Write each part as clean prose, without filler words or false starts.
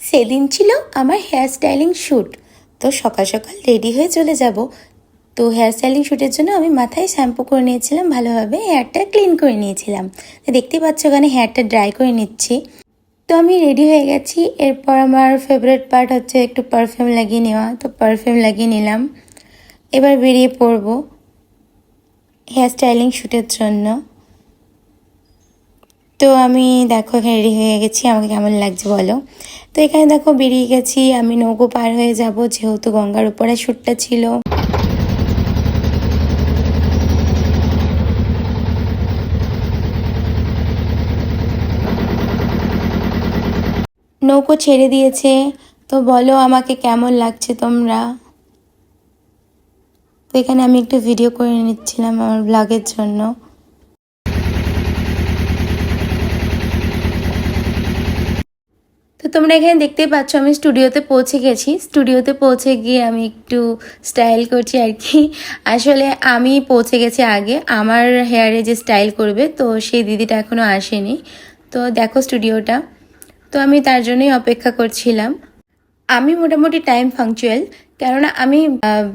সেদিন ছিল আমার হেয়ার স্টাইলিং শ্যুট। তো সকাল সকাল রেডি হয়ে চলে যাব। তো হেয়ার স্টাইলিং শ্যুটের জন্য আমি মাথায় শ্যাম্পু করে নিয়েছিলাম, ভালোভাবে হেয়ারটা ক্লিন করে নিয়েছিলাম। তো দেখতেই পাচ্ছ ওখানে হেয়ারটা ড্রাই করে নিচ্ছি। তো আমি রেডি হয়ে গেছি। এরপর আমার ফেভারিট পার্ট হচ্ছে একটু পারফিউম লাগিয়ে নেওয়া। তো পারফিউম লাগিয়ে নিলাম। এবার বেরিয়ে পড়বো হেয়ার স্টাইলিং শ্যুটের জন্য। তো আমি দেখো এখানে রেডি হয়ে গেছি, আমাকে কেমন লাগছে বলো। তো এখানে দেখো বেরিয়ে গেছি, আমি নৌকো পার হয়ে যাব, যেহেতু গঙ্গার উপরে শ্যুটটা ছিল। নৌকো ছেড়ে দিয়েছে। তো বলো আমাকে কেমন লাগছে তোমরা। তো এখানে আমি একটু ভিডিও করে নিচ্ছিলাম আমার ব্লগের জন্য। তো তোমরা এখানে দেখতেই পাচ্ছ আমি স্টুডিওতে পৌঁছে গেছি। স্টুডিওতে পৌঁছে গিয়ে আমি একটু স্টাইল করছি আর কি। আসলে আমি পৌঁছে গেছি আগে, আমার হেয়ারে যে স্টাইল করবে তো সেই দিদিটা এখনও আসেনি। তো দেখো স্টুডিওটা, তো আমি তার জন্যই অপেক্ষা করছিলাম। আমি মোটামুটি টাইম পাংচুয়াল, কেননা আমি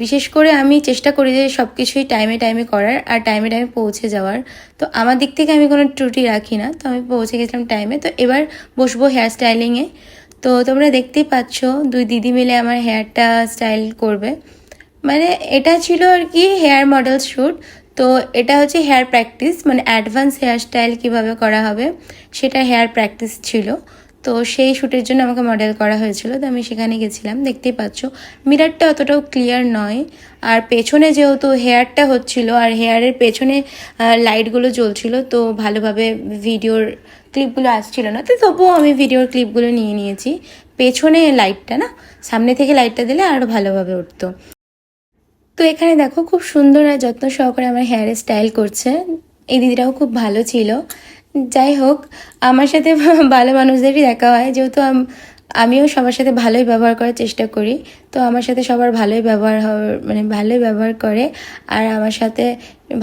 বিশেষ করে আমি চেষ্টা করি যে সব কিছুই টাইমে টাইমে করার আর টাইমে টাইমে পৌঁছে যাওয়ার। তো আমার দিক থেকে আমি কোনো ত্রুটি রাখি না। তো আমি পৌঁছে গেছিলাম টাইমে। তো এবার বসবো হেয়ার স্টাইলিংয়ে। তো তোমরা দেখতেই পাচ্ছ দুই দিদি মিলে আমার হেয়ারটা স্টাইল করবে। মানে এটা ছিল আর কি হেয়ার মডেল শ্যুট। তো এটা হচ্ছে হেয়ার প্র্যাকটিস, মানে অ্যাডভান্স হেয়ার স্টাইল কীভাবে করা হবে সেটা হেয়ার প্র্যাকটিস ছিল। তো সেই শ্যুটের জন্য আমাকে মডেল করা হয়েছিল। তো আমি সেখানে গেছিলাম। দেখতেই পাচ্ছ মিররটা অতটাও ক্লিয়ার নয়, আর পেছনে যেহেতু হেয়ারটা হচ্ছিল আর হেয়ারের পেছনে লাইটগুলো জ্বলছিল, তো ভালোভাবে ভিডিওর ক্লিপগুলো আসছিল না। তো তবুও আমি ভিডিওর ক্লিপগুলো নিয়ে নিয়েছি। পেছনে লাইটটা না, সামনে থেকে লাইটটা দিলে আরও ভালোভাবে উঠতো। তো এখানে দেখো খুব সুন্দর আর যত্ন সহকারে আমার হেয়ার স্টাইল করছে। এই দিদিটাও খুব ভালো ছিল। যাই হোক, আমার সাথে ভালো মানুষদেরই দেখা হয়, যেহেতু আমিও সবার সাথে ভালোই ব্যবহার করার চেষ্টা করি। তো আমার সাথে সবার ভালোই ব্যবহার মানে ভালোই ব্যবহার করে। আর আমার সাথে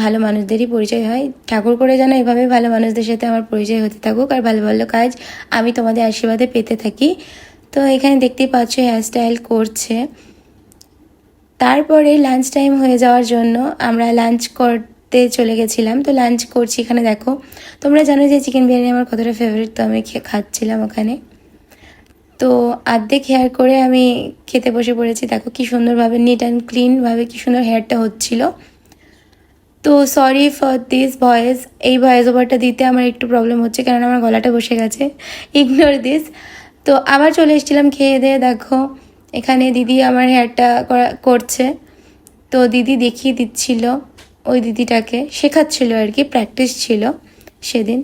ভালো মানুষদেরই পরিচয় হয়। ঠাকুর করে যেন এভাবে ভালো মানুষদের সাথে আমার পরিচয় হতে থাকুক, আর ভালো ভালো কাজ আমি তোমাদের আশীর্বাদে পেতে থাকি। তো এখানে দেখতেই পাচ্ছ হেয়ার স্টাইল করছে। তারপরে লাঞ্চ টাইম হয়ে যাওয়ার জন্য আমরা লাঞ্চ করতে চলে গেছিলাম। তো লাঞ্চ করছি এখানে দেখো। তোমরা জানো যে চিকেন বিরিয়ানি আমার কতটা ফেভারিট, তো আমি খাচ্ছিলাম ওখানে। তো অর্ধেক হেয়ার করে আমি খেতে বসে পড়েছি। দেখো কি সুন্দরভাবে নিট অ্যান্ড ক্লিনভাবে কি সুন্দর হেয়ারটা হচ্ছিল। তো সরি ফর দিস ভয়েস, এই ভয়েস ওভারটা দিতে আমার একটু প্রবলেম হচ্ছে, কারণ আমার গলাটা বসে গেছে, ইগনোর দিস। তো আবার চলে এসেছিলাম খেয়ে দিয়ে। দেখো এখানে দিদি আমার হেয়ারটা করছে। তো দিদি দেখিয়ে দিচ্ছিল, ওই দিদিটাকে শেখাচ্ছিল আর কি, প্র্যাকটিস ছিল সেদিন।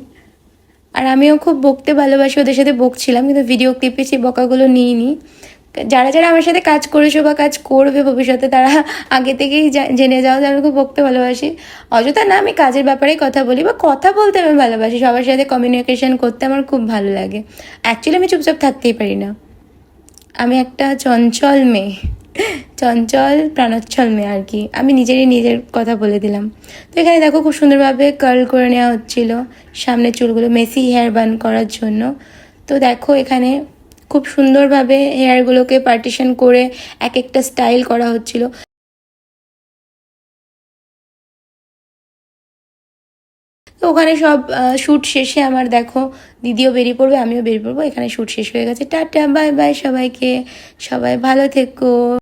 আর আমিও খুব বকতে ভালোবাসি, ওদের সাথে বকছিলাম, কিন্তু ভিডিও ক্লিপে সেই বকাগুলো নিইনি। যারা যারা আমার সাথে কাজ করেছো বা কাজ করবে ভবিষ্যতে, তারা আগে থেকেই জেনে যাও যে আমি খুব বকতে ভালোবাসি। অযথা না, আমি কাজের ব্যাপারেই কথা বলি বা কথা বলতে আমি ভালোবাসি, সবার সাথে কমিউনিকেশন করতে আমার খুব ভালো লাগে। অ্যাকচুয়ালি আমি চুপচাপ থাকতেই পারি না। আমি একটা চঞ্চল মেয়ে, চঞ্চল প্রাণোচ্ছল মেয়ে আর কি। আমি নিজের কথা বলে দিলাম। তো এখানে দেখো খুব সুন্দরভাবে কার্ল করে নেওয়া হচ্ছিল সামনের চুলগুলো, মেসি হেয়ার বান করার জন্য। তো দেখো এখানে খুব সুন্দরভাবে হেয়ারগুলোকে পার্টিশন করে এক একটা স্টাইল করা হচ্ছিল। তো ওখানে সব শ্যুট শেষে আমার দেখো দিদিও বেরিয়ে পড়বে, আমিও বেরিয়ে পড়বো। এখানে শ্যুট শেষ হয়ে গেছে। টাটা বাই বাই সবাইকে, সবাই ভালো থেকো।